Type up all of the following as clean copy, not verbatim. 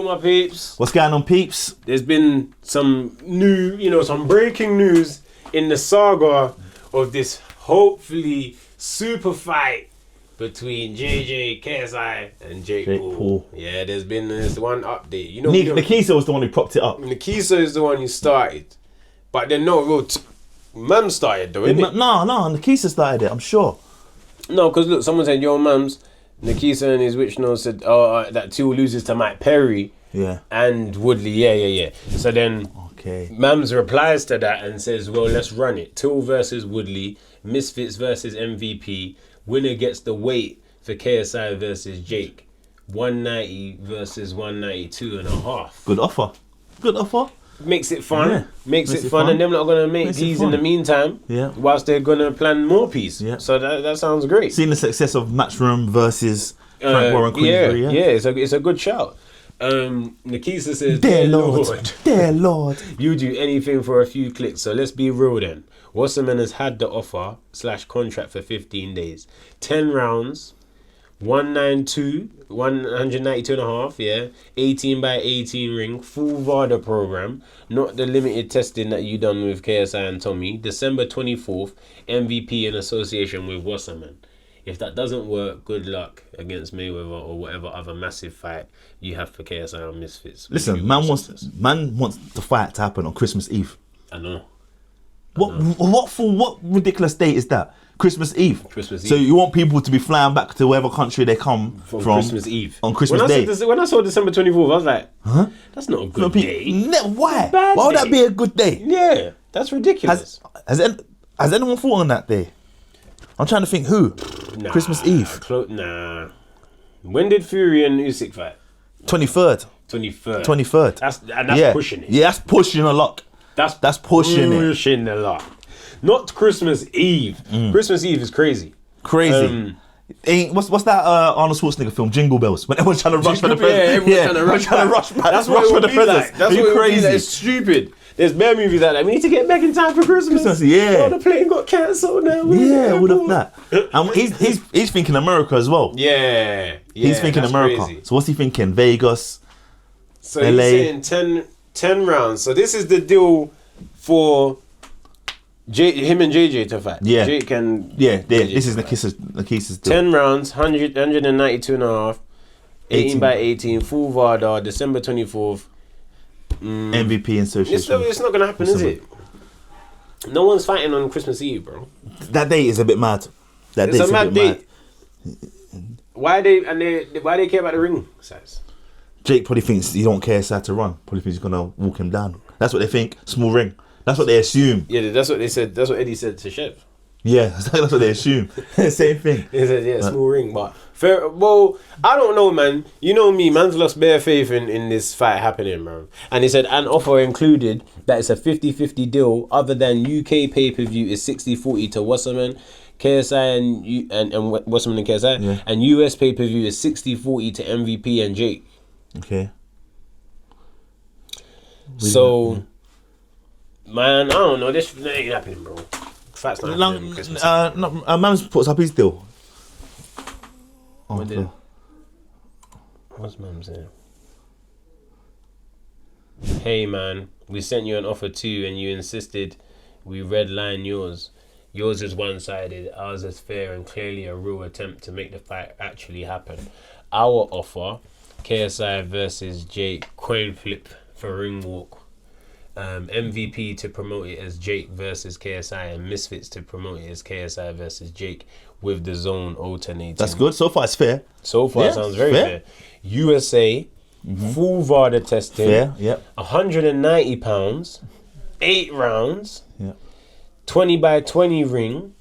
my peeps? What's going on, peeps? There's been some some breaking news in the saga of this hopefully super fight between JJ, KSI, and Jake Paul. Yeah, there's been this one update. Nikisa was the one who propped it up. Nikisa is the one who started, but then Mam started though, innit? No, Nikisa started it, I'm sure. No, because look, someone said, yo, Mams, Nikisa and his witch nose said that Till loses to Mike Perry and Woodley. Yeah. So then Mams replies to that and says, well, let's run it. Till versus Woodley, Misfits versus MVP, winner gets the weight for KSI versus Jake. 190 versus 192.5. Good offer. Makes it fun. Yeah. Makes it fun. And them not going to make these in the meantime whilst they're going to plan more peas. Yeah. So that sounds great. Seeing the success of Matchroom versus Frank Warren Queensbury. It's a good shout. Nikisa says, Dear Lord. You do anything for a few clicks. So let's be real then. Wasserman has had the offer / contract for 15 days. 10 rounds. 192.5, 18 by 18 ring, full VADA program, not the limited testing that you done with KSI and Tommy. December 24th, MVP in association with Wasserman. If that doesn't work, good luck against Mayweather or whatever other massive fight you have for KSI on Misfits. Listen, man wants the fight to happen on Christmas Eve. I know. What ridiculous date is that? Christmas Eve. So you want people to be flying back to whatever country they come from Christmas Eve. On Christmas Day. When I saw December 24th, I was like, that's not a good day. Why? Why would that be a good day? Yeah, that's ridiculous. Has anyone thought on that day? I'm trying to think who. Christmas Eve. When did Fury and Usyk fight? 23rd. That's pushing it. Yeah, that's pushing a lot. That's pushing a lot. Not Christmas Eve. Christmas Eve is crazy. What's that Arnold Schwarzenegger film, Jingle Bells? When everyone's trying to rush for the presents. Everyone's trying to rush back. That's what it would be like. That's what it would be like. It's stupid. There's bear movies like that. We need to get back in time for Christmas. The plane got cancelled now. All of that. And he's thinking America as well. He's thinking America. Crazy. So what's he thinking? Vegas, so LA. He's saying 10 rounds. So this is the deal for him and JJ to fight. Jake and this is Nikisa's deal. 10 rounds, 192.5, 18 by 18, full VADA, December 24th. MVP and association. It's not gonna happen, is it? No one's fighting on Christmas Eve, bro. That date is a bit mad. It's a mad date. Why they care about the ring size? Jake probably thinks he don't care how to run. Probably thinks he's gonna walk him down. That's what they think. Small ring. That's what they assume. Yeah, that's what they said. That's what Eddie said to Chev. Yeah, that's what they assume. Same thing. He said, small ring, but fair. Well, I don't know, man. You know me, man's lost bare faith in this fight happening, man. And he said an offer included that it's a 50-50 deal. Other than UK pay-per-view is 60-40 to Wasserman, KSI and Wasserman and KSI, and US pay-per-view is 60-40 to MVP and Jake. Okay. So, man, I don't know. This ain't happening, bro. Fight's not happening on Christmas. Man's puts up his deal. What's Mum saying? Hey, man, we sent you an offer too, and you insisted we redline yours. Yours is one-sided. Ours is fair and clearly a real attempt to make the fight actually happen. Our offer, KSI versus Jake, coin flip for ring walk. MVP to promote it as Jake versus KSI, and Misfits to promote it as KSI versus Jake with the zone alternating. That's good. So far, it's fair. So far, it sounds very fair. USA, full VADA testing. Fair, yep. 190 pounds, 8 rounds, 20 by 20 ring,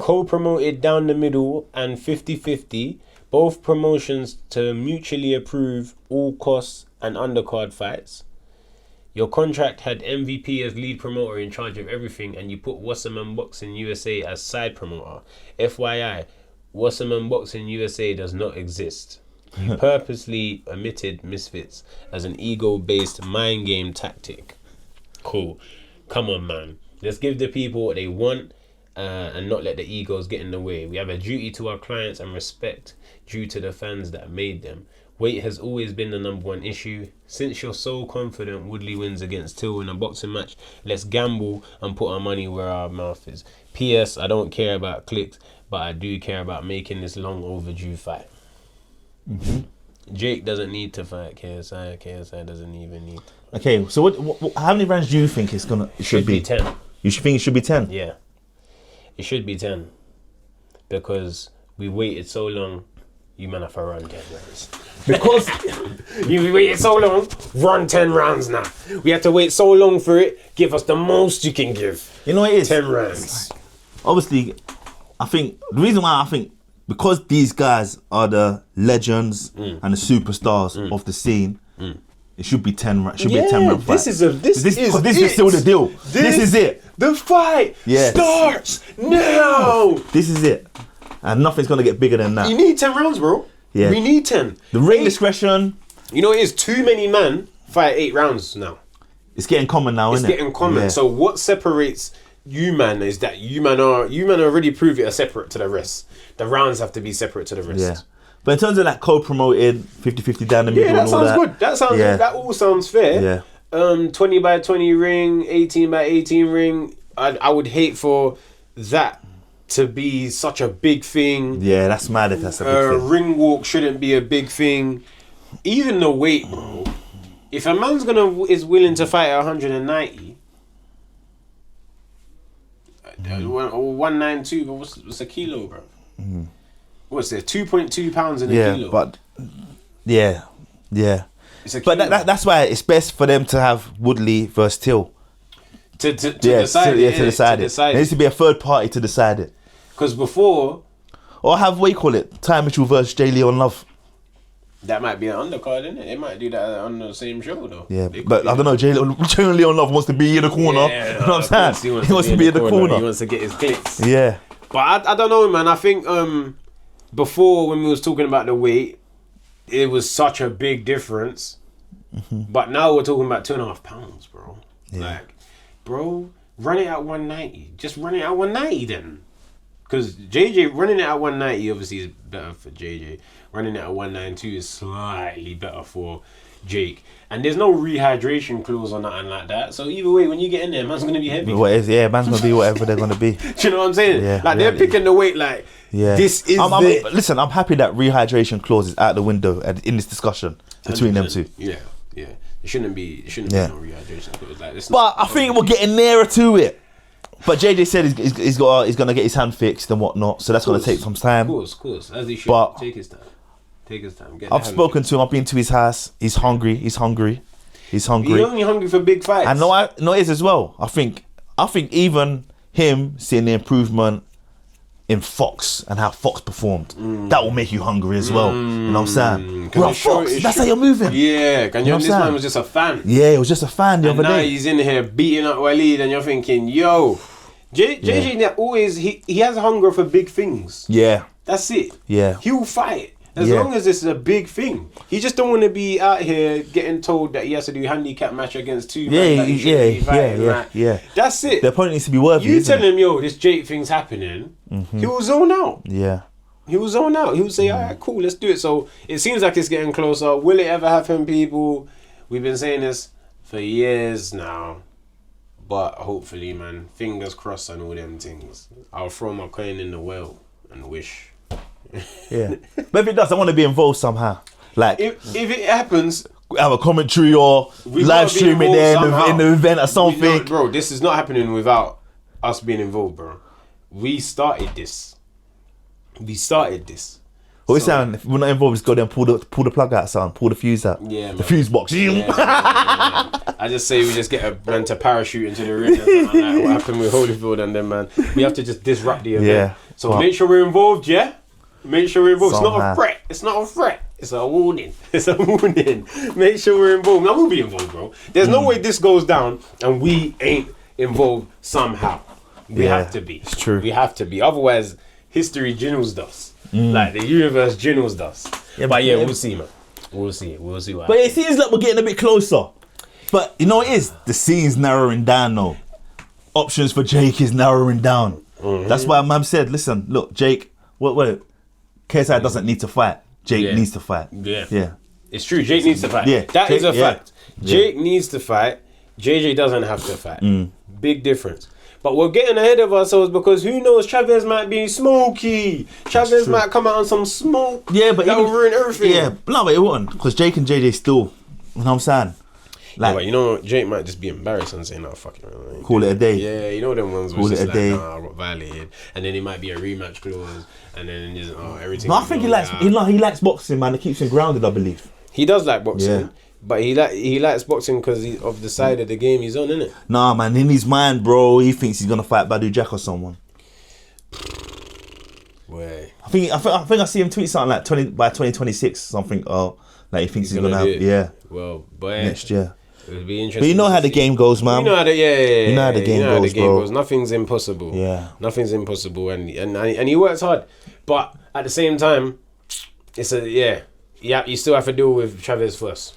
co-promoted down the middle and 50-50. Both promotions to mutually approve all costs and undercard fights. Your contract had MVP as lead promoter in charge of everything, and you put Wasserman Boxing USA as side promoter. FYI, Wasserman Boxing USA does not exist. You purposely omitted Misfits as an ego-based mind game tactic. Cool. Come on, man. Let's give the people what they want and not let the egos get in the way. We have a duty to our clients and respect due to the fans that made them. Weight has always been the number one issue. Since you're so confident Woodley wins against Till in a boxing match, let's gamble and put our money where our mouth is. P.S. I don't care about clicks, but I do care about making this long overdue fight. Jake doesn't need to fight KSI. KSI doesn't even need to. Okay, so what how many rounds do you think it should be? 10. You should think it should be 10? Yeah. It should be 10. Because we waited so long, you man have to run 10 rounds. Because you waited so long, run 10 rounds now. We had to wait so long for it, give us the most you can give. you know what it is? 10 rounds. Obviously, I think the reason why I think because these guys are the legends and the superstars of the scene, it should be 10 rounds. Should be a 10 round fight. This is still the deal. This is it. The fight starts now. This is it. And nothing's gonna get bigger than that. You need 10 rounds, bro. Yeah. We need 10. The ring discretion. You know, it is too many men fight 8 rounds now. It's getting common now, isn't it? It's getting common. Yeah. So what separates you man is that you man already prove it are separate to the rest. The rounds have to be separate to the rest. Yeah. But in terms of that co-promoted 50-50 down the middle, Yeah, that and sounds all good. That all sounds fair. Yeah. 20 by 20 ring, 18 by 18 ring. I would hate for that to be such a big thing. Yeah, that's mad if that's a big thing. Ring walk shouldn't be a big thing. Even the weight, bro. If a man's is willing to fight at 190, 192, but what's a kilo, bro? What's it? 2.2 pounds in a kilo. But yeah. It's a But kilo. that's why it's best for them to have Woodley versus Till. To decide it. To decide it. There needs to be a third party to decide it. Because before, or have what you call it, Ty Mitchell versus J. Leon Love. that might be an undercard, innit? They might do that on the same show, though. Yeah, but I don't know. J. Leon Love wants to be in the corner. Yeah, you know what I'm saying? He wants to be in the corner. He wants to get his clicks. Yeah. But I don't know, man. I think before when we was talking about the weight, it was such a big difference. But now we're talking about 2.5 pounds, bro. Yeah. Like, bro, run it at 190. Just run it at 190 then. Because JJ, running it at 190 obviously is better for JJ. Running it at 192 is slightly better for Jake. And there's no rehydration clause or nothing like that. So either way, when you get in there, man's going to be heavy. Man's going to be whatever they're going to be. Do you know what I'm saying? Yeah, like, they're picking the weight like, this is listen, I'm happy that rehydration clause is out the window in this discussion between them two. Yeah. There shouldn't be no rehydration clause like this. But I think we're getting nearer to it. But JJ said he's going to get his hand fixed and whatnot, so that's going to take some time. Of course, as he should. But take his time. I've spoken to him. I've been to his house. He's hungry. He's only hungry for big fights. And no, it is as well. I think even him seeing the improvement in Fox and how Fox performed, that will make you hungry as well. You know what I'm saying? Bro, Fox, that's how you're moving. Yeah, and this man was just a fan. Yeah, he was just a fan the other day. Now he's in here beating up Waleed, and you're thinking, yo, JJ always he has a hunger for big things. Yeah, that's it. Yeah, he will fight. As long as this is a big thing. He just don't want to be out here getting told that he has to do handicap match against two men. Yeah. That's it. The opponent needs to be worthy. You tell him, yo, this Jake thing's happening. He will zone out. Yeah. He will zone out. He will say, all right, cool, let's do it. So it seems like it's getting closer. Will it ever happen, people? We've been saying this for years now. But hopefully, man, fingers crossed and all them things. I'll throw my coin in the well and wish. Yeah, but if it does, I want to be involved somehow. Like if it happens, have a commentary or live stream it there in the event or something. Bro, this is not happening without us being involved, bro. We started this. What we saying? If we're not involved, just go there and pull the plug out, son. Pull the fuse out. Yeah, man. The fuse box. Yeah. I just say we just get a man to parachute into the ring. Like what happened with Holyfield and them, man. We have to just disrupt the event. Yeah. So make sure we're involved, yeah? Make sure we're involved. It's not a threat. It's a warning. Make sure we're involved. Now we'll be involved, bro. There's no way this goes down and we ain't involved somehow. We have to be. It's true. We have to be. Otherwise, history jingles us. Like the universe jingles us. Yeah, but we'll see, man. We'll see what happens. But it seems like we're getting a bit closer. But you know what it is? The scene's narrowing down though. Options for Jake is narrowing down. That's why Mam said, listen, look, Jake, wait. KSI doesn't need to fight. Jake needs to fight. Yeah. It's true. Jake needs to fight. Yeah, That is a fact. Yeah. Jake needs to fight. JJ doesn't have to fight. Big difference. But we're getting ahead of ourselves because who knows? Chavez might be smoky. Chavez might come out on some smoke. Yeah, but that will ruin everything. Yeah, no, but it wouldn't because Jake and JJ still. You know what I'm saying? Like, yeah, but you know, Jake might just be embarrassed and say, "No, fuck it, man." Call it a day. Yeah, you know them ones. Call Call it a like, day. Nah, I got violated, and then it might be a rematch clause, and then just everything. No, I think he likes boxing, man. It keeps him grounded, I believe. He does like boxing. Yeah. But he likes boxing because of the side of the game he's on, innit? Nah, man, in his mind, bro, he thinks he's gonna fight Badu Jack or someone. Way. I think I see him tweet something like 2026 something. Oh, like he thinks he's gonna have Well, boy, next year. It would be interesting. But you know how the game goes, man. You know how the You know how the game goes, bro. Nothing's impossible. Yeah, nothing's impossible, and he works hard, but at the same time, it's you still have to deal with Chavez first.